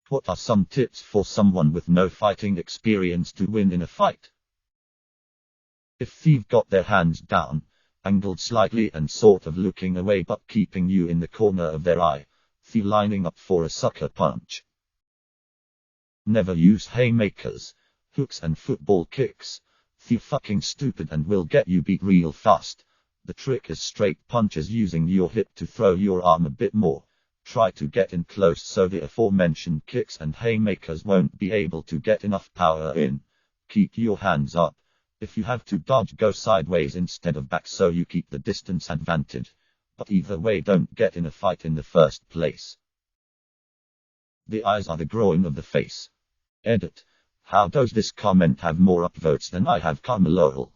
What are some tips for someone with no fighting experience to win in a fight? If they've got their hands down, angled slightly and sort of looking away but keeping you in the corner of their eye, they're lining up for a sucker punch. Never use haymakers, hooks and football kicks. They're fucking stupid and will get you beat real fast. The trick is straight punches using your hip to throw your arm a bit more. Try to get in close so the aforementioned kicks and haymakers won't be able to get enough power in. Keep your hands up. If you have to dodge, go sideways instead of back so you keep the distance advantage. But either way, don't get in a fight in the first place. The eyes are the groin of the face. Edit. How does this comment have more upvotes than I have? Carmelo?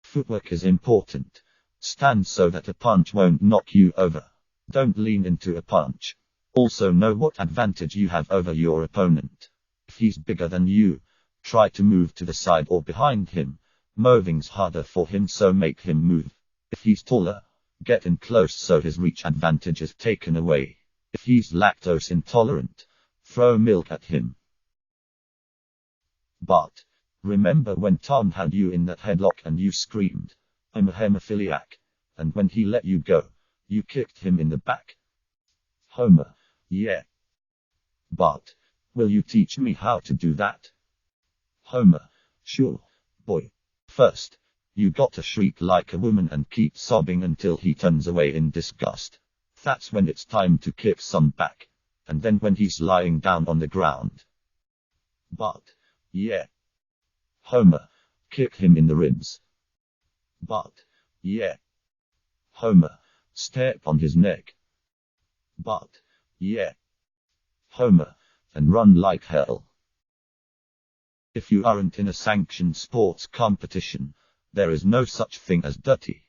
Footwork is important. Stand so that a punch won't knock you over. Don't lean into a punch. Also know what advantage you have over your opponent. If he's bigger than you, try to move to the side or behind him. Moving's harder for him, so make him move. If he's taller, get in close so his reach advantage is taken away. If he's lactose intolerant, throw milk at him. But remember when Tom had you in that headlock and you screamed, "I'm a hemophiliac," and when he let you go, you kicked him in the back? Homer, yeah. But will you teach me how to do that? Homer, sure, boy. First, you gotta shriek like a woman and keep sobbing until he turns away in disgust. That's when it's time to kick some back. And then when he's lying down on the ground. But yeah. Homer, kick him in the ribs. But yeah. Homer, step on his neck. But yeah. Homer, and run like hell. If you aren't in a sanctioned sports competition, there is no such thing as dirty.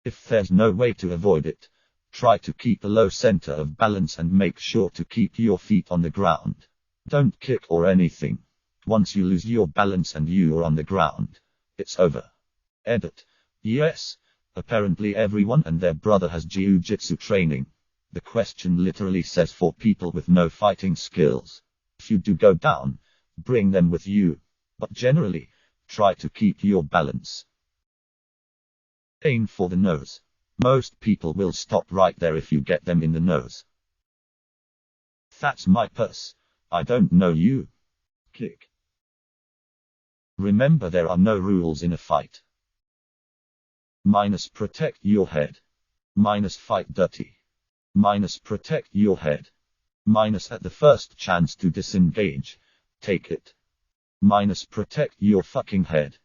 If there's no way to avoid it, try to keep a low center of balance and make sure to keep your feet on the ground. Don't kick or anything. Once you lose your balance and you are on the ground, it's over. Edit. Yes, apparently everyone and their brother has jiu-jitsu training. The question literally says for people with no fighting skills. If you do go down, bring them with you. But generally, try to keep your balance. Aim for the nose. Most people will stop right there if you get them in the nose. That's my purse. I don't know you. Kick. Remember, there are no rules in a fight. Minus protect your head. Minus fight dirty. Minus protect your head. Minus at the first chance to disengage, take it. Minus protect your fucking head.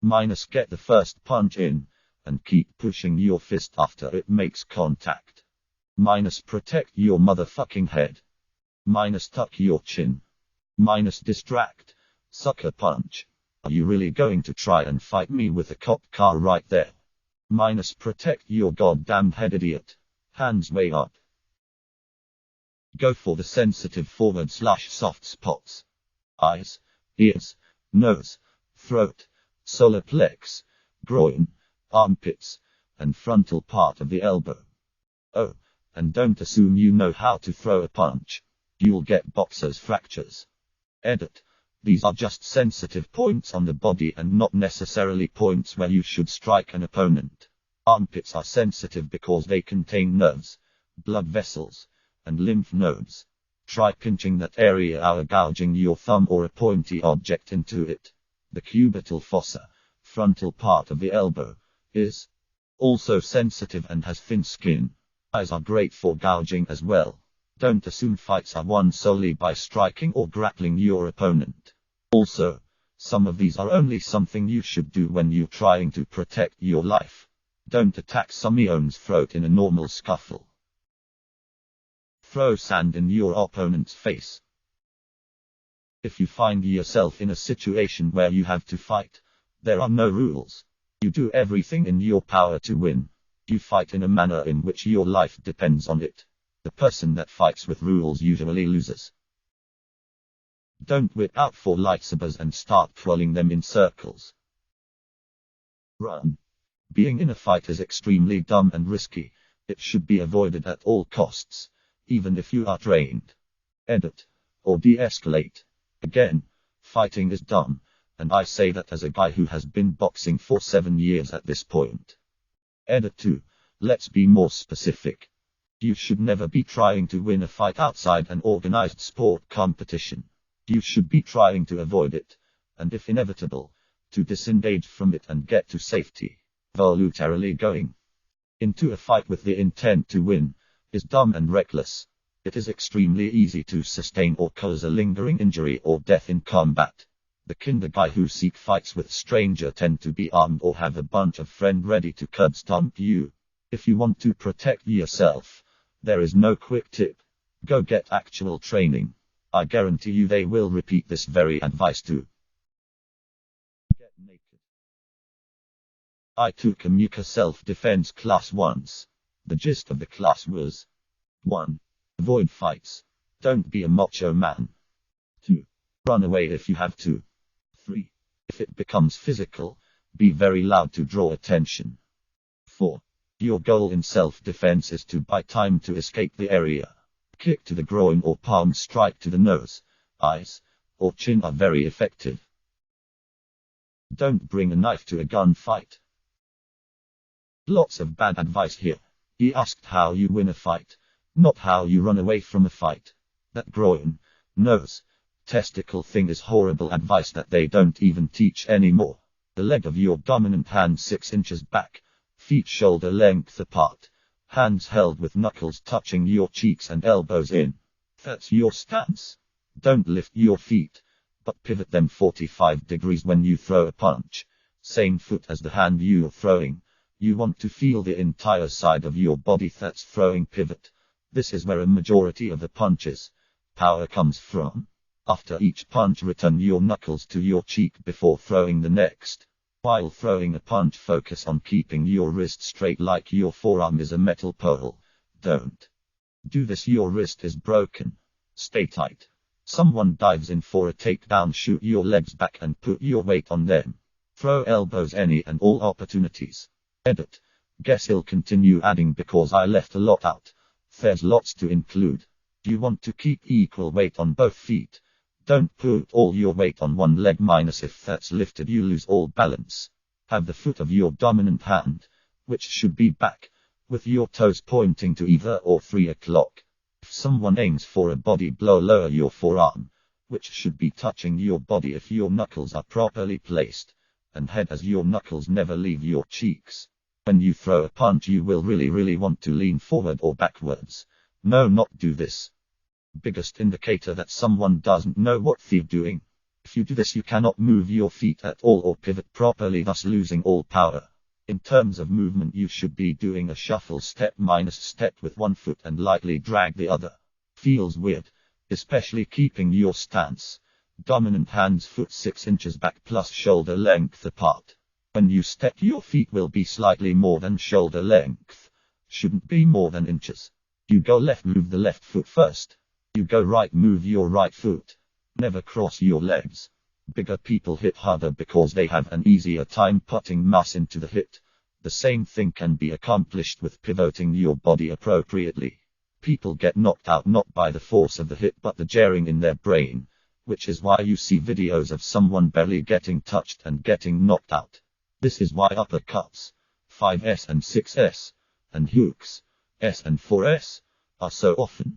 Minus get the first punch in, and keep pushing your fist after it makes contact. Minus protect your motherfucking head. Minus tuck your chin. Minus distract, sucker punch. Are you really going to try and fight me with a cop car right there? Minus protect your goddamn head, idiot. Hands way up. Go for the sensitive /soft spots. Eyes, ears, nose, throat, solar plex, groin, armpits, and frontal part of the elbow. Oh, and don't assume you know how to throw a punch. You'll get boxer's fractures. Edit. These are just sensitive points on the body and not necessarily points where you should strike an opponent. Armpits are sensitive because they contain nerves, blood vessels, and lymph nodes. Try pinching that area or gouging your thumb or a pointy object into it. The cubital fossa, frontal part of the elbow, is also sensitive and has thin skin. Eyes are great for gouging as well. Don't assume fights are won solely by striking or grappling your opponent. Also, some of these are only something you should do when you're trying to protect your life. Don't attack someone's throat in a normal scuffle. Throw sand in your opponent's face. If you find yourself in a situation where you have to fight, there are no rules. You do everything in your power to win. You fight in a manner in which your life depends on it. The person that fights with rules usually loses. Don't whip out 4 lightsabers and start twirling them in circles. Run. Being in a fight is extremely dumb and risky. It should be avoided at all costs. even if you are trained. Edit. Or de-escalate. Again, fighting is dumb, and I say that as a guy who has been boxing for 7 years at this point. Edit 2. Let's be more specific. You should never be trying to win a fight outside an organized sport competition. You should be trying to avoid it, and if inevitable, to disengage from it and get to safety. Voluntarily going into a fight with the intent to win is dumb and reckless. It is extremely easy to sustain or cause a lingering injury or death in combat. The kinder guy who seek fights with stranger tend to be armed or have a bunch of friends ready to curb stomp you. If you want to protect yourself, there is no quick tip. Go get actual training. I guarantee you they will repeat this very advice too. Get naked. I took a Muka self-defense class once. The gist of the class was 1. Avoid fights. Don't be a macho man. 2. Run away if you have to. 3. If it becomes physical, be very loud to draw attention. 4. Your goal in self-defense is to buy time to escape the area. Kick to the groin or palm strike to the nose, eyes, or chin are very effective. Don't bring a knife to a gunfight. Lots of bad advice here. He asked how you win a fight, not how you run away from a fight. That groin, nose, testicle thing is horrible advice that they don't even teach anymore. The leg of your dominant hand 6 inches back, feet shoulder length apart, hands held with knuckles touching your cheeks and elbows in. That's your stance. Don't lift your feet, but pivot them 45 degrees when you throw a punch. Same foot as the hand you're throwing. You want to feel the entire side of your body that's throwing pivot. This is where a majority of the punches' power comes from. After each punch, return your knuckles to your cheek before throwing the next. While throwing a punch, focus on keeping your wrist straight like your forearm is a metal pole. Don't do this, your wrist is broken. Stay tight. Someone dives in for a takedown, shoot your legs back and put your weight on them. Throw elbows any and all opportunities. Edit. Guess he'll continue adding because I left a lot out. There's lots to include. You want to keep equal weight on both feet. Don't put all your weight on one leg, minus if that's lifted you lose all balance. Have the foot of your dominant hand, which should be back, with your toes pointing to either or 3 o'clock. If someone aims for a body blow, lower your forearm, which should be touching your body if your knuckles are properly placed, and head as your knuckles never leave your cheeks. When you throw a punch, you will really want to lean forward or backwards. No, not do this. Biggest indicator that someone doesn't know what they're doing. If you do this, you cannot move your feet at all or pivot properly, thus losing all power. In terms of movement, you should be doing a shuffle step minus step with one foot and lightly drag the other. Feels weird, especially keeping your stance. Dominant hand's foot 6 inches back plus shoulder length apart. When you step, your feet will be slightly more than shoulder length. Shouldn't be more than inches. You go left, move the left foot first. You go right, move your right foot. Never cross your legs. Bigger people hit harder because they have an easier time putting mass into the hit. The same thing can be accomplished with pivoting your body appropriately. People get knocked out not by the force of the hit but the jarring in their brain, which is why you see videos of someone barely getting touched and getting knocked out. This is why uppercuts, 5S and 6S, and hooks, S and 4S, are so often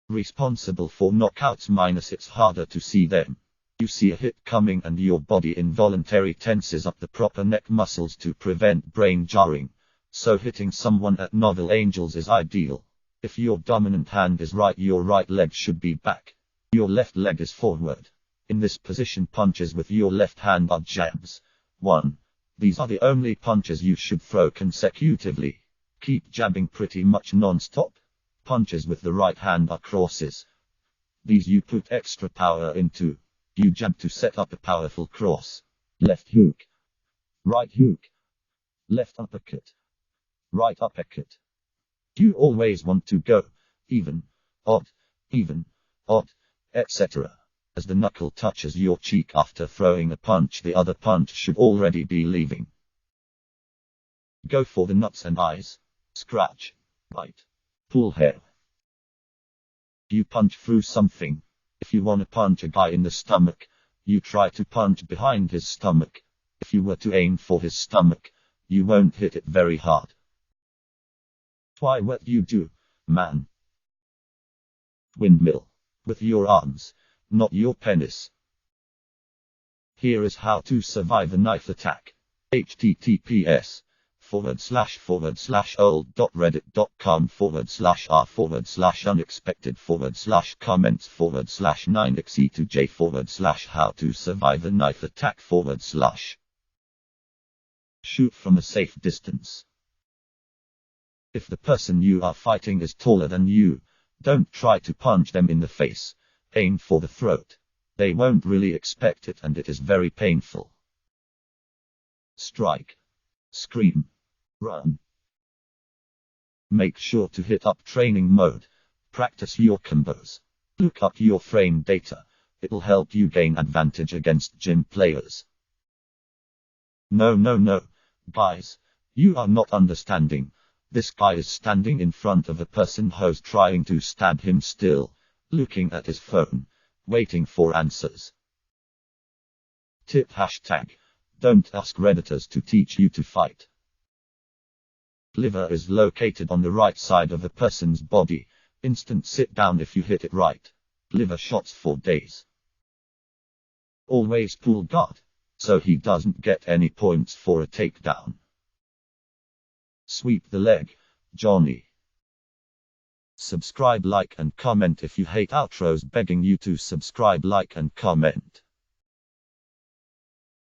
responsible for knockouts, minus it's harder to see them. You see a hit coming and your body involuntarily tenses up the proper neck muscles to prevent brain jarring, so hitting someone at novel angles is ideal. If your dominant hand is right, your right leg should be back. Your left leg is forward. In this position, punches with your left hand are jabs. 1. These are the only punches you should throw consecutively. Keep jabbing pretty much non-stop. Punches with the right hand are crosses. These you put extra power into. You jab to set up a powerful cross. Left hook. Right hook. Left uppercut. Right uppercut. You always want to go even, odd, etc. As the knuckle touches your cheek after throwing a punch, the other punch should already be leaving. Go for the nuts and eyes. Scratch. Bite. Pull hair. You punch through something. If you want to punch a guy in the stomach, you try to punch behind his stomach. If you were to aim for his stomach, you won't hit it very hard. Try what you do, man. Windmill. With your arms, not your penis. Here is how to survive a knife attack. https://old.reddit.com/r/unexpected/comments/9xe2j/ how to survive a knife attack. Shoot from a safe distance. If the person you are fighting is taller than you, don't try to punch them in the face. Aim for the throat. They won't really expect it and it is very painful. Strike. Scream. Run. Make sure to hit up training mode. Practice your combos. Look up your frame data. It'll help you gain advantage against gym players. No. Guys, you are not understanding. This guy is standing in front of a person who's trying to stab him still, looking at his phone, waiting for answers. Tip #. Don't ask Redditors to teach you to fight. Liver is located on the right side of a person's body. Instant sit down if you hit it right. Liver shots for days. Always pull guard, so he doesn't get any points for a takedown. Sweep the leg, Johnny. Subscribe, like and comment if you hate outros. Begging you to subscribe, like and comment.